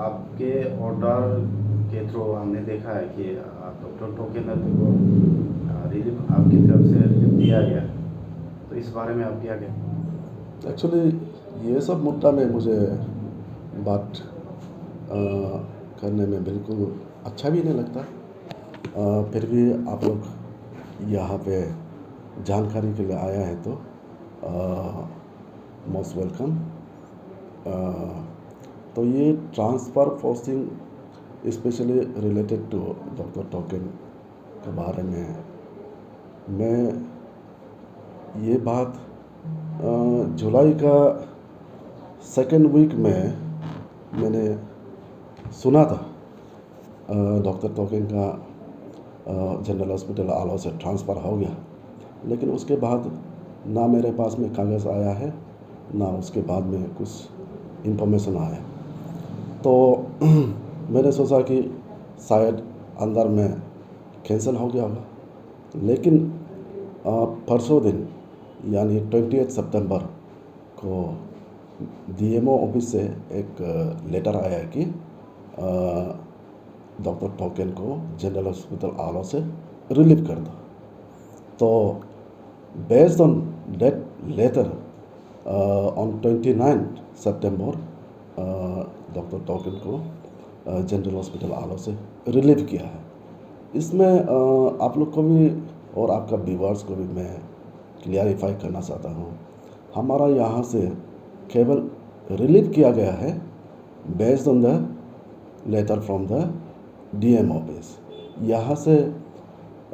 आपके ऑर्डर के थ्रू हमने देखा है कि डॉक्टर टोकेनथ को रिलीफ आपकी तरफ से रिलीफ दिया गया, तो इस बारे में आप क्या कहें? एक्चुअली ये सब मुद्दा में मुझे बात करने में बिल्कुल अच्छा भी नहीं लगता। फिर भी आप लोग यहाँ पे जानकारी के लिए आया है तो मोस्ट वेलकम। तो ये transfer posting specially related to doctor token के बारे में मैं ये बात जुलाई का सेकेंड वीक में मैंने सुना था डॉक्टर टोकन का जनरल हॉस्पिटल आलो से ट्रांसफ़र हो गया, लेकिन उसके बाद ना मेरे पास में कागज़ आया है ना उसके बाद में कुछ इंफॉर्मेशन आया। तो मैंने सोचा कि शायद अंदर में कैंसिल हो गया होगा, लेकिन परसों दिन यानी 28 सितंबर को डीएमओ ऑफिस से एक लेटर आया है कि डॉक्टर टोकन को जनरल हॉस्पिटल आलो से रिलीव कर दो। तो based on that later on 29 September doctor token को जनरल हॉस्पिटल आलो से रिलीव किया है। इसमें आप लोग को भी और आपका व्यूअर्स को भी मैं क्लियरिफाई करना चाहता हूँ। हमारा यहाँ से केवल रिलीव किया गया है based on the letter from the DM office. यहाँ से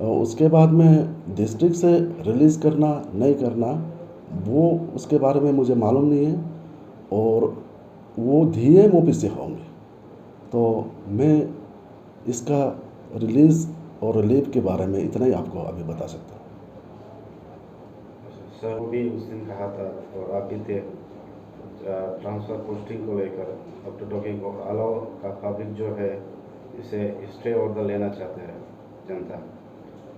उसके बाद में डिस्ट्रिक्ट से रिलीज़ करना नहीं करना वो उसके बारे में मुझे मालूम नहीं है, और वो डीएम ऑफिस से होंगे। तो मैं इसका रिलीज़ और रिलीव के बारे में इतना ही आपको अभी बता सकता हूँ। सर, वो भी उस दिन कहा था और आप भी थे, ट्रांसफ़र पोस्टिंग को लेकर डॉक्टर टोकन को अलाउ का पब्लिक जो है इसे स्टे ऑर्डर लेना चाहते हैं जनता।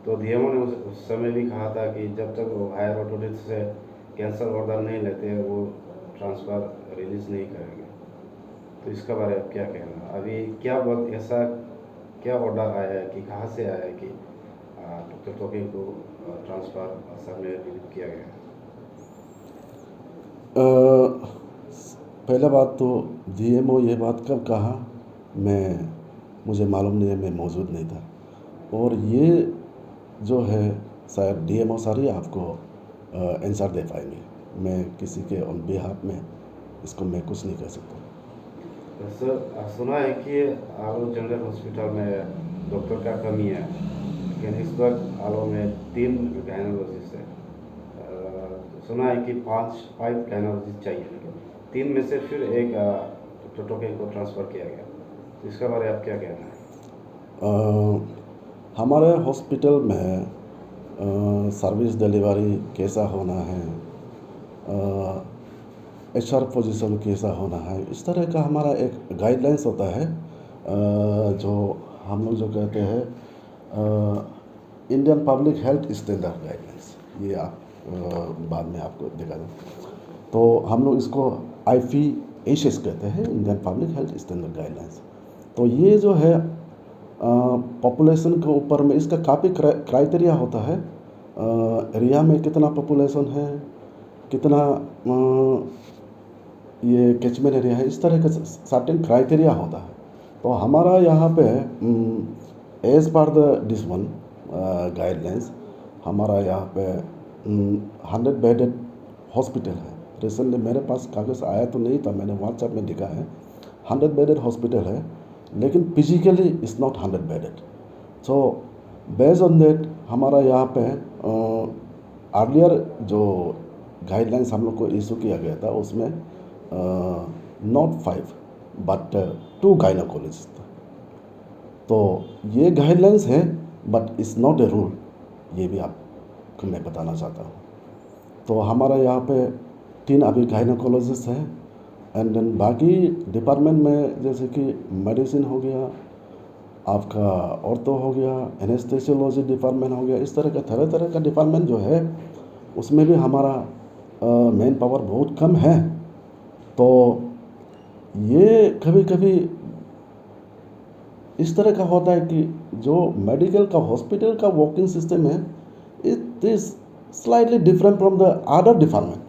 तो डीएमओ ने उस समय भी कहा था कि जब तक वो हायर अथॉरिटी से कैंसल ऑर्डर नहीं लेते वो ट्रांसफ़र रिलीज़ नहीं करेंगे। तो इसका बारे में क्या कहना? अभी क्या वक्त ऐसा क्या ऑर्डर आया है कि कहाँ से आया है कि डॉक्टर टोकन को ट्रांसफ़र असम में रिलीव किया गया है? पहला बात तो डीएमओ ये बात कब कहा मुझे मालूम नहीं है, मैं मौजूद नहीं था। और ये जो है शायद डीएमओ सारी आपको आंसर दे पाएंगे। मैं किसी के ऑन बिहाफ में इसको मैं कुछ नहीं कह सकता। तो सर, सुना है कि आलो जनरल हॉस्पिटल में डॉक्टर का कमी है, लेकिन इस वक्त आलो में 3 गायनोलॉजिस्ट है। सुना है कि 5 गायनोलॉजिस्ट चाहिए, लेकिन 3 में से फिर एक डॉक्टर टोकन को ट्रांसफ़र किया गया। तो इसका बारे में आप क्या कहना है? हमारे हॉस्पिटल में सर्विस डिलीवरी कैसा होना है, एचआर पोजीशन कैसा होना है, इस तरह का हमारा एक गाइडलाइंस होता है जो हम लोग जो कहते हैं Indian public health standard guidelines. ये आप बाद में आपको दिखा दूँ। तो हम लोग इसको IPHS कहते हैं, Indian public health standard guidelines. तो ये जो है पॉपुलेशन के ऊपर में इसका काफ़ी क्राइटेरिया होता है। एरिया में कितना पॉपुलेशन है, कितना ये कैचमेंट एरिया है, इस तरह का सर्टेन क्राइटेरिया होता है। तो हमारा यहाँ पे as per the this one guidelines हमारा यहाँ पे 100 बेडेड हॉस्पिटल है। रिसेंटली मेरे पास कागज़ आया तो नहीं था, मैंने व्हाट्सएप में देखा है 100 बेडेड हॉस्पिटल है, लेकिन physically is not 100 bedded. So based on that हमारा यहाँ पे अर्लियर जो गाइडलाइंस हम लोग को इशू किया गया था उसमें नॉट 5 बट 2 गायनोकोलॉजिस्ट। तो ये गाइडलाइंस है but is not a rule, ये भी आपको मैं बताना चाहता हूँ। तो हमारा यहाँ पे 3 अभी गायनोकोलॉजिस्ट हैं, एंड देन बाकी डिपार्टमेंट में जैसे कि मेडिसिन हो गया, आपका ऑर्थो हो गया, एनेस्थेसियोलॉजी डिपार्टमेंट हो गया, इस तरह का डिपार्टमेंट जो है उसमें भी हमारा मैन पावर बहुत कम है। तो ये कभी कभी इस तरह का होता है कि जो मेडिकल का हॉस्पिटल का वर्किंग सिस्टम है, it is slightly different from the other department.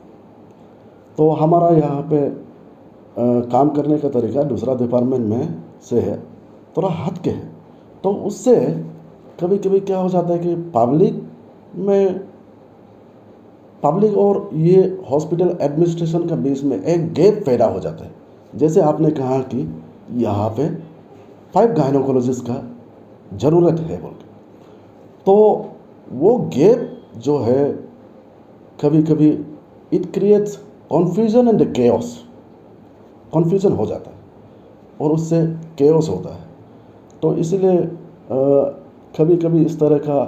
तो हमारा यहाँ पे काम करने का तरीका दूसरा डिपार्टमेंट में से है, थोड़ा हट के है। तो उससे कभी कभी क्या हो जाता है कि पब्लिक और ये हॉस्पिटल एडमिनिस्ट्रेशन का बीच में एक गैप पैदा हो जाता है। जैसे आपने कहा कि यहाँ पे 5 गायनोकोलॉजिस्ट का ज़रूरत है बोल के, तो वो गैप जो है कभी कभी it creates confusion and chaos, confusion हो जाता है और उससे केओस होता है। तो इसलिए कभी कभी इस तरह का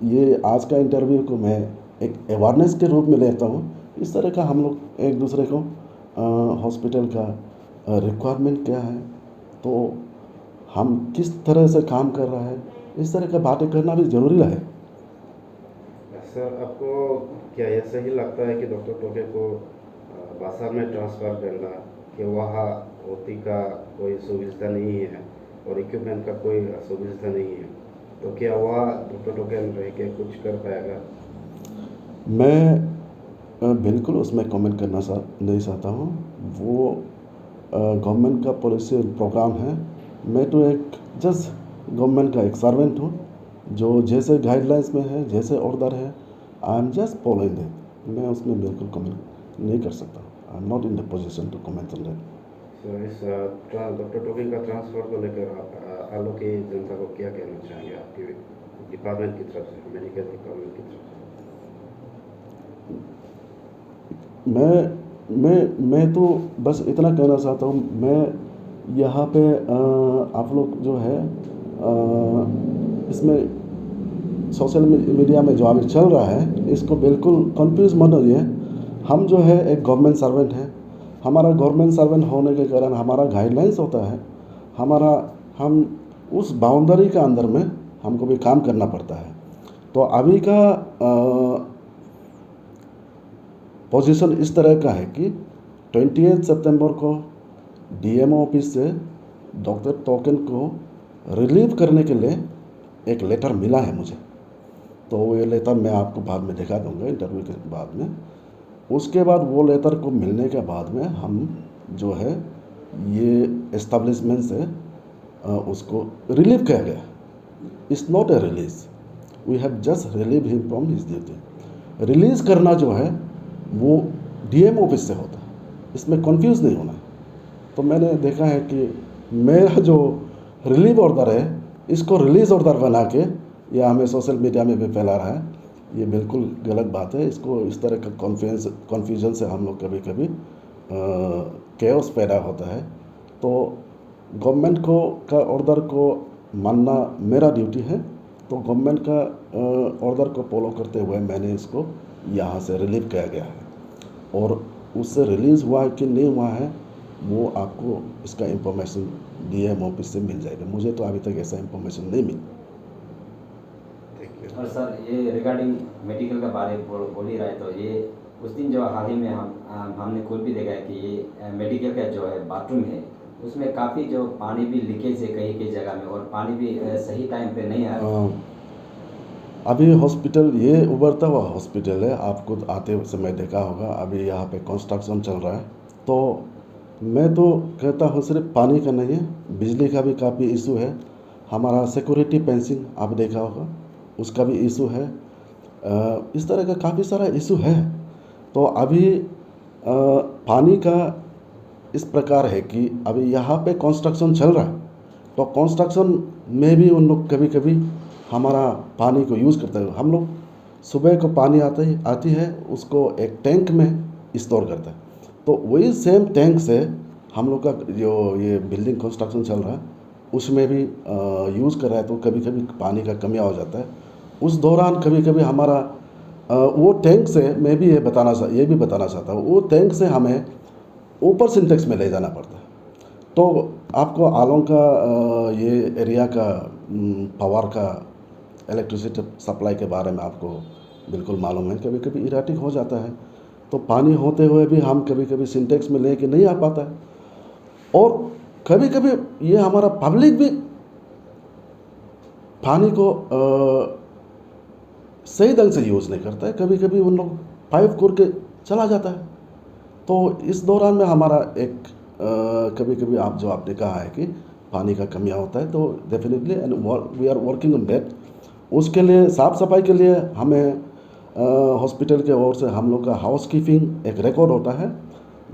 ये आज का इंटरव्यू को मैं एक अवेयरनेस के रूप में लेता हूँ। इस तरह का हम लोग एक दूसरे को हॉस्पिटल का रिक्वायरमेंट क्या है, तो हम किस तरह से काम कर रहा है, इस तरह का बातें करना भी ज़रूरी है। सर, आपको क्या ये सही लगता है कि डॉक्टर टोके को बासार में ट्रांसफ़र करना, कि वहाँ ओटी का कोई सुविधा नहीं है और इक्विपमेंट का कोई सुविधा नहीं है, तो क्या वह डॉक्टर टोके रह के कुछ कर पाएगा? मैं बिल्कुल उसमें कमेंट करना नहीं चाहता हूँ। वो गवर्नमेंट का पॉलिसी प्रोग्राम है। मैं तो एक जस्ट गवर्नमेंट का एक सर्वेंट हूँ, जो जैसे गाइडलाइंस में है, जैसे ऑर्डर है, I am just following that. मैं उसमें बिल्कुल कमेंट नहीं कर सकता। I am not in the position to comment on that. So इस डॉक्टर टोके का ट्रांसफ़र को लेकर आप आलो की जनता को क्या कहना चाहेंगे आपके डिपार्टमेंट की तरफ से, मेडिकल डिपार्टमेंट की तरफ से? मैं तो बस इतना कहना चाहता हूँ। मैं यहाँ पे आप लोग जो है इसमें सोशल मीडिया में जो अभी चल रहा है, इसको बिल्कुल कंफ्यूज मत होइए। हम जो है एक गवर्नमेंट सर्वेंट है। हमारा गवर्नमेंट सर्वेंट होने के कारण हमारा गाइडलाइंस होता है, हम उस बाउंड्री के अंदर में हमको भी काम करना पड़ता है। तो अभी का पोजीशन इस तरह का है कि 28 सितंबर को डीएमओ ऑफिस से डॉक्टर टोकन को रिलीव करने के लिए एक लेटर मिला है मुझे। तो ये लेटर मैं आपको बाद में दिखा दूंगा इंटरव्यू के बाद में। उसके बाद वो लेटर को मिलने के बाद में हम जो है ये एस्टेब्लिशमेंट से उसको रिलीव किया गया। It's not a release, we have just relieve him from his duty. Release करना जो है वो डीएम ऑफिस से होता है, इसमें कंफ्यूज नहीं होना है। तो मैंने देखा है कि मेरा जो रिलीव ऑर्डर है, इसको रिलीज़ ऑर्डर बना के या हमें सोशल मीडिया में भी फैला रहा है, ये बिल्कुल गलत बात है। इसको इस तरह का कन्फ्यूजन से हम लोग कभी कभी केओस पैदा होता है। तो गवर्नमेंट को का ऑर्डर को मानना मेरा ड्यूटी है। तो गवर्नमेंट का ऑर्डर को फॉलो करते हुए मैंने इसको यहाँ से रिलीव किया गया है, और उससे रिलीज़ हुआ है कि नहीं हुआ है वो आपको इसका इंफॉर्मेशन डीएम ऑफिस से मिल जाएगा। मुझे तो अभी तक ऐसा इंफॉर्मेशन नहीं मिली। और सर, ये रिगार्डिंग मेडिकल का बारे बोल ही रहा है, तो ये उस दिन जो हाल ही में हमने खुद भी देखा है कि ये मेडिकल का जो है बाथरूम है, उसमें काफ़ी जो पानी भी लीकेज है कई कई जगह में, और पानी भी सही टाइम पे नहीं आ रहा। अभी हॉस्पिटल ये उभरता हुआ हॉस्पिटल है, आपको आते समय देखा होगा। अभी यहाँ पे कंस्ट्रक्शन चल रहा है। तो मैं तो कहता हूँ सिर्फ पानी का नहीं है, बिजली का भी काफ़ी इशू है। हमारा सिक्योरिटी फेंसिंग आप देखा होगा, उसका भी इशू है। इस तरह का काफ़ी सारा इशू है। तो अभी पानी का इस प्रकार है कि अभी यहाँ पे कंस्ट्रक्शन चल रहा है, तो कंस्ट्रक्शन में भी उन लोग कभी कभी हमारा पानी को यूज़ करते हैं। हम लोग सुबह को पानी आती है, उसको एक टैंक में स्टोर करते हैं। तो वही सेम टैंक से हम लोग का जो ये बिल्डिंग कंस्ट्रक्शन चल रहा है उसमें भी यूज़ कर रहा है। तो कभी कभी पानी का कमी हो जाता है। उस दौरान कभी कभी हमारा वो टैंक से मैं भी ये भी बताना चाहता हूँ, वो टैंक से हमें ऊपर सिंटेक्स में ले जाना पड़ता है। तो आपको आलोंग का ये एरिया का पावर का इलेक्ट्रिसिटी सप्लाई के बारे में आपको बिल्कुल मालूम है। कभी कभी इराटिक हो जाता है, तो पानी होते हुए भी हम कभी कभी सिंटेक्स में लेके नहीं आ पाता है। और कभी कभी ये हमारा पब्लिक भी पानी को सही ढंग से यूज़ नहीं करता है, कभी कभी उन लोग पाइप खोल के चला जाता है। तो इस दौरान में हमारा एक कभी कभी जो आपने कहा है कि पानी का कमियां होता है, तो definitely and we are working on that. उसके लिए साफ़ सफाई के लिए हमें हॉस्पिटल के ओर से हम लोग का हाउस कीपिंग एक रिकॉर्ड होता है।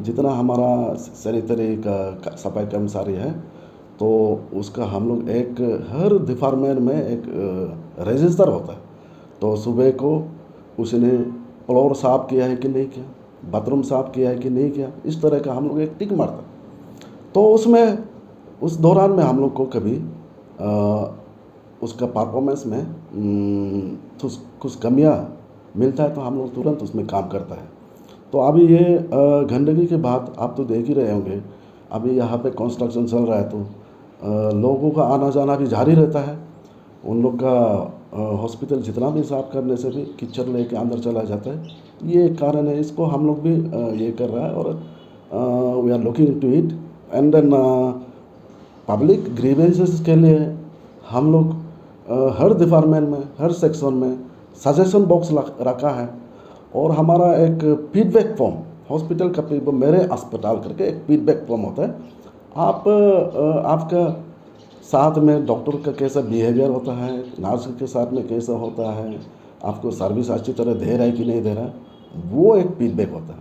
जितना हमारा सैनिटरी का सफाई कर्मचारी है, तो उसका हम लोग एक हर डिपार्टमेंट में एक रजिस्टर होता है। तो सुबह को उसने फ्लोर साफ़ किया है कि नहीं किया, बाथरूम साफ़ किया है कि नहीं किया, इस तरह का हम लोग एक टिक मारता है। तो उसमें उस दौरान में हम लोग को कभी उसका परफॉर्मेंस में कुछ कमियां मिलता है, तो हम लोग तुरंत उसमें काम करता है। तो अभी ये गंदगी के बाद आप तो देख ही रहे होंगे, अभी यहाँ पे कंस्ट्रक्शन चल रहा है, तो लोगों का आना जाना भी जारी रहता है। उन लोग का हॉस्पिटल जितना भी साफ करने से भी कीचड़ लेके अंदर चला जाता है। ये एक कारण है, इसको हम लोग भी ये कर रहा है, और we are looking into it. And then public grievances के लिए हम लोग हर डिपार्टमेंट में, हर सेक्शन में सजेशन बॉक्स रखा है, और हमारा एक फीडबैक फॉर्म हॉस्पिटल का मेरे अस्पताल करके एक फीडबैक फॉर्म होता है। आपका साथ में डॉक्टर का कैसा बिहेवियर होता है, नर्स के साथ में कैसा होता है, आपको सर्विस अच्छी तरह दे रहा है कि नहीं दे रहा है, वो एक फीडबैक होता है।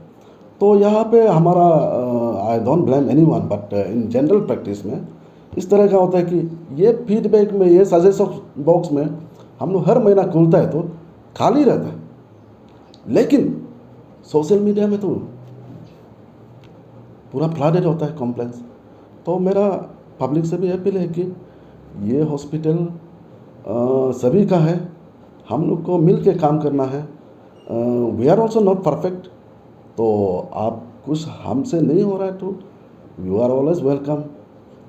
तो यहाँ पे हमारा I don't blame anyone, but in general practice में इस तरह का होता है कि ये फीडबैक में, ये सजेशन बॉक्स में हम लोग हर महीना खुलता है तो खाली रहता है, लेकिन सोशल मीडिया में तो पूरा फ्लडेड होता है कंप्लेंट्स। तो मेरा पब्लिक से भी अपील है कि ये हॉस्पिटल सभी का है, हम लोग को मिल के काम करना है। We are also not perfect, तो आप कुछ हमसे नहीं हो रहा है तो you are always welcome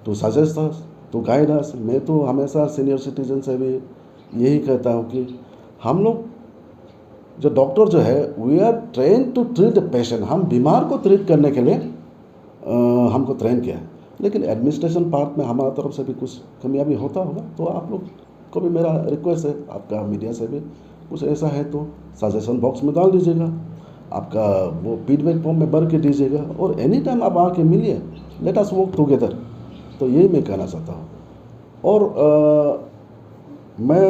to suggest us, to guide us. मैं तो हमेशा सीनियर सिटीजन से भी यही कहता हूँ कि हम लोग जो डॉक्टर जो है, we are train to treat the patient. हम बीमार को ट्रीट करने के लिए हमको ट्रेन किया है, लेकिन एडमिनिस्ट्रेशन पार्ट में हमारा तरफ से भी कुछ कमियां भी होता होगा। तो आप लोग को भी मेरा रिक्वेस्ट है, आपका मीडिया से भी कुछ ऐसा है तो सजेशन बॉक्स में डाल दीजिएगा, आपका वो फीडबैक फॉर्म में भर के दीजिएगा, और एनी टाइम आप आके मिलिए, लेट अस वर्क टुगेदर। तो यही मैं कहना चाहता हूँ। और मैं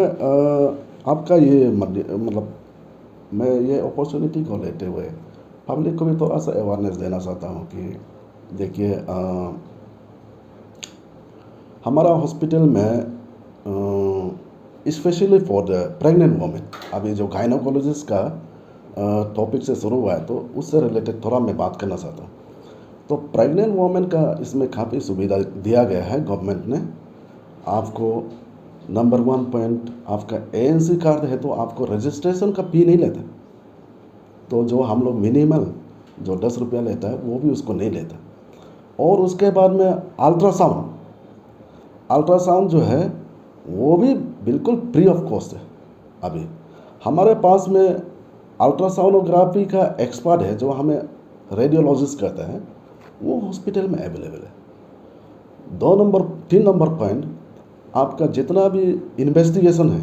आपका ये मतलब मैं ये अपॉर्चुनिटी को लेते हुए पब्लिक को भी थोड़ा सा अवेयरनेस देना चाहता हूँ कि देखिए, हमारा हॉस्पिटल में specially for the pregnant women, अभी जो गायनोकोलॉजिस्ट का टॉपिक से शुरू हुआ है, तो उससे रिलेटेड थोड़ा मैं बात करना चाहता हूँ। तो प्रेग्नेंट वोमेन का इसमें काफ़ी सुविधा दिया गया है गवर्नमेंट ने। आपको नंबर 1 पॉइंट, आपका ANC कार्ड है तो आपको रजिस्ट्रेशन का फी नहीं लेता। तो जो हम लोग मिनिमल जो 10 रुपया लेता है वो भी उसको नहीं लेता। और उसके बाद में अल्ट्रासाउंड जो है वो भी बिल्कुल फ्री ऑफ कॉस्ट है। अभी हमारे पास में अल्ट्रासाउनोग्राफी का एक्सपर्ट है, जो हमें रेडियोलॉजिस्ट कहते हैं, वो हॉस्पिटल में अवेलेबल है। 3 नंबर पॉइंट, आपका जितना भी इन्वेस्टिगेशन है,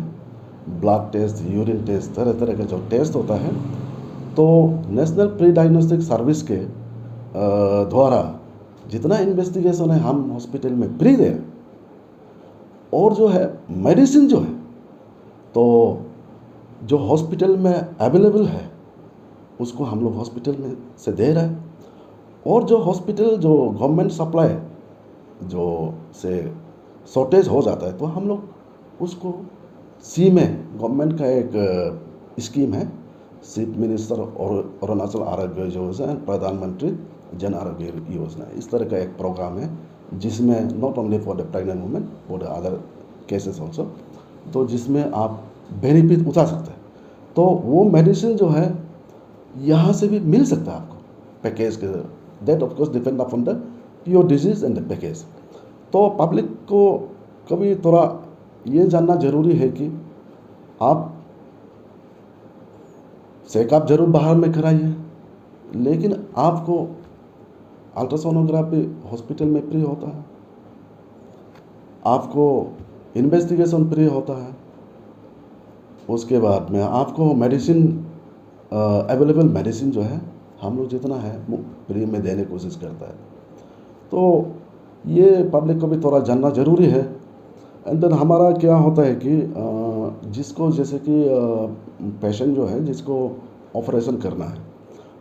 ब्लड टेस्ट, यूरिन टेस्ट, तरह तरह का जो टेस्ट होता है, तो नेशनल प्री डायग्नोस्टिक सर्विस के द्वारा जितना इन्वेस्टिगेशन है हम हॉस्पिटल में फ्री दे रहे। और जो है मेडिसिन जो है, तो जो हॉस्पिटल में अवेलेबल है उसको हम लोग हॉस्पिटल में से दे रहे हैं। और जो हॉस्पिटल जो गवर्नमेंट सप्लाई जो से शॉर्टेज हो जाता है, तो हम लोग उसको सी में, गवर्नमेंट का एक स्कीम है, चीफ मिनिस्टर और अरुणाचल आरोग्य योजना, प्रधानमंत्री जन आरोग्य योजना, इस तरह का एक प्रोग्राम है जिसमें not only for the pregnant women, for the other cases also, तो जिसमें आप बेनिफिट उठा सकते हैं। तो वो मेडिसिन जो है यहाँ से भी मिल सकता है आपको पैकेज के, that of course depend upon the your disease and the package. तो पब्लिक को कभी थोड़ा ये जानना जरूरी है कि आप चेकअप जरूर बाहर में कराइए, लेकिन आपको अल्ट्रासोनोग्राफी हॉस्पिटल में फ्री होता है। आपको इन्वेस्टिगेशन फ्री होता है। उसके बाद में आपको मेडिसिन अवेलेबल मेडिसिन जो है हम लोग जितना है वो फ्री में देने की कोशिश करता है। तो ये पब्लिक को भी थोड़ा जानना ज़रूरी है। एंड देन हमारा क्या होता है कि जिसको जैसे कि पेशेंट जो है जिसको ऑपरेशन करना है,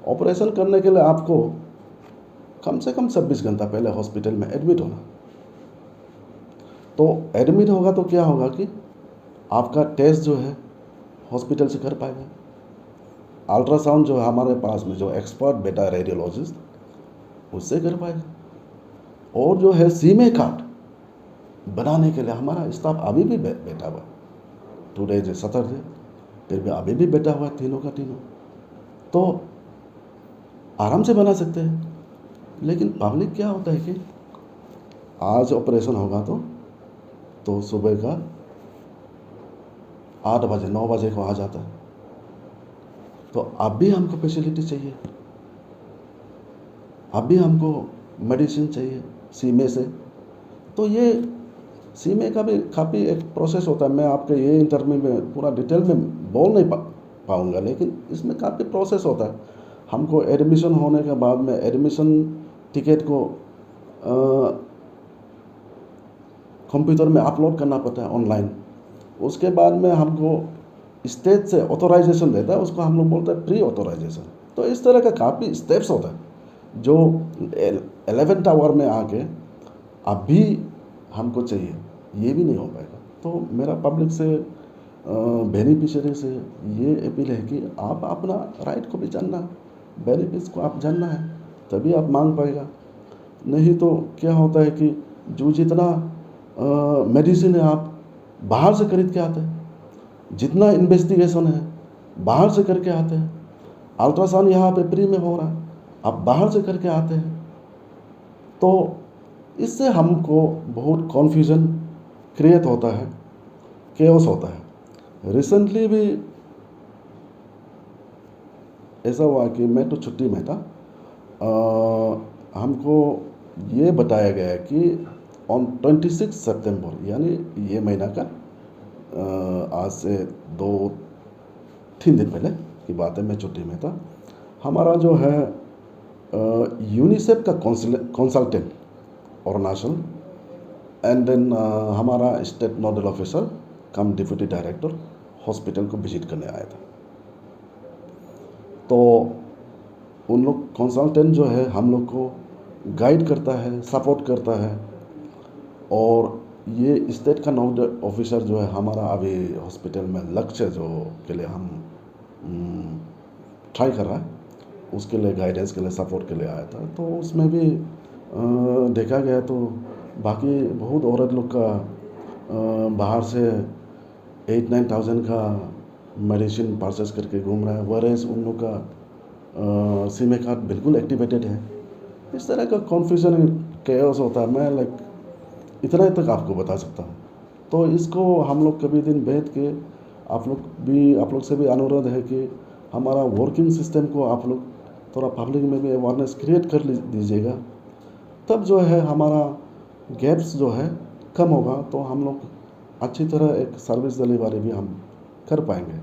ऑपरेशन करने के लिए आपको कम से कम 26 घंटा पहले हॉस्पिटल में एडमिट होना। तो एडमिट होगा तो क्या होगा कि आपका टेस्ट जो है हॉस्पिटल से कर पाएगा। अल्ट्रासाउंड जो है हमारे पास में जो एक्सपर्ट बेटा रेडियोलॉजिस्ट उससे कर पाएगा। और जो है सीमे कार्ड बनाने के लिए हमारा स्टाफ अभी भी बैठा हुआ है। टुडे जो सैटरडे फिर भी अभी भी बैठा हुआ है, तीनों का तीनों। तो आराम से बना सकते हैं। लेकिन पब्लिक क्या होता है कि आज ऑपरेशन होगा तो सुबह का 8 बजे 9 बजे को आ जाता है। तो अब भी हमको फैसिलिटी चाहिए, अब भी हमको मेडिसिन चाहिए सीमे से। तो ये सीमे का भी काफ़ी एक प्रोसेस होता है। मैं आपके ये इंटरव्यू में पूरा डिटेल में बोल नहीं पाऊँगा, लेकिन इसमें काफ़ी प्रोसेस होता है। हमको एडमिशन होने के बाद में एडमिशन टिकट को कंप्यूटर में अपलोड करना पड़ता है ऑनलाइन। उसके बाद में हमको स्टेट से ऑथोराइजेशन देता है, उसको हम लोग बोलते हैं प्री ऑथोराइजेशन। तो इस तरह का काफ़ी स्टेप्स होता है जो 11th आवर में आके अभी हमको चाहिए, ये भी नहीं हो पाएगा। तो मेरा पब्लिक से बेनिफिशियरी से ये अपील है कि आप अपना राइट को भी जानना, बेनिफिट्स को आप जानना है, तभी आप मांग पाएगा। नहीं तो क्या होता है कि जो जितना मेडिसिन है आप बाहर से खरीद के आते हैं, जितना इन्वेस्टिगेशन है बाहर से करके आते हैं, अल्ट्रासाउंड यहाँ पे फ्री में हो रहा है, आप बाहर से करके आते हैं। तो इससे हमको बहुत कन्फ्यूजन क्रिएट होता है, केओस होता है। रिसेंटली भी ऐसा हुआ कि मैं तो छुट्टी में था, हमको ये बताया गया कि ऑन 26 सितंबर यानी ये महीना का आज से 2-3 दिन पहले की बात है, मैं छुट्टी में था। हमारा जो है यूनिसेफ का कंसल्टेंट अरुणाचल एंड देन हमारा स्टेट नोडल ऑफिसर कम डिप्टी डायरेक्टर हॉस्पिटल को विजिट करने आया था। तो उन लोग कंसल्टेंट जो है हम लोग को गाइड करता है, सपोर्ट करता है। और ये स्टेट का नोडल ऑफिसर जो है हमारा अभी हॉस्पिटल में लक्ष्य जो के लिए हम ट्राई कर रहा है, उसके लिए गाइडेंस के लिए सपोर्ट के लिए आया था। तो उसमें भी देखा गया तो बाकी बहुत औरत लोग का बाहर से 8-9 थाउजेंड का मेडिसिन परचेस करके घूम रहा है, वरेस उन लोग का सीमे कार्ड बिल्कुल एक्टिवेटेड है। इस तरह का कन्फ्यूजन केओस होता है। मैं इतना ही तक आपको बता सकता हूँ। तो इसको हम लोग कभी दिन बैठ के आप लोग से भी अनुरोध है कि हमारा वर्किंग सिस्टम को आप लोग थोड़ा पब्लिक में भी अवेयरनेस क्रिएट कर दीजिएगा, तब जो है हमारा गैप्स जो है कम होगा। तो हम लोग अच्छी तरह एक सर्विस डिलीवरी भी हम कर पाएंगे।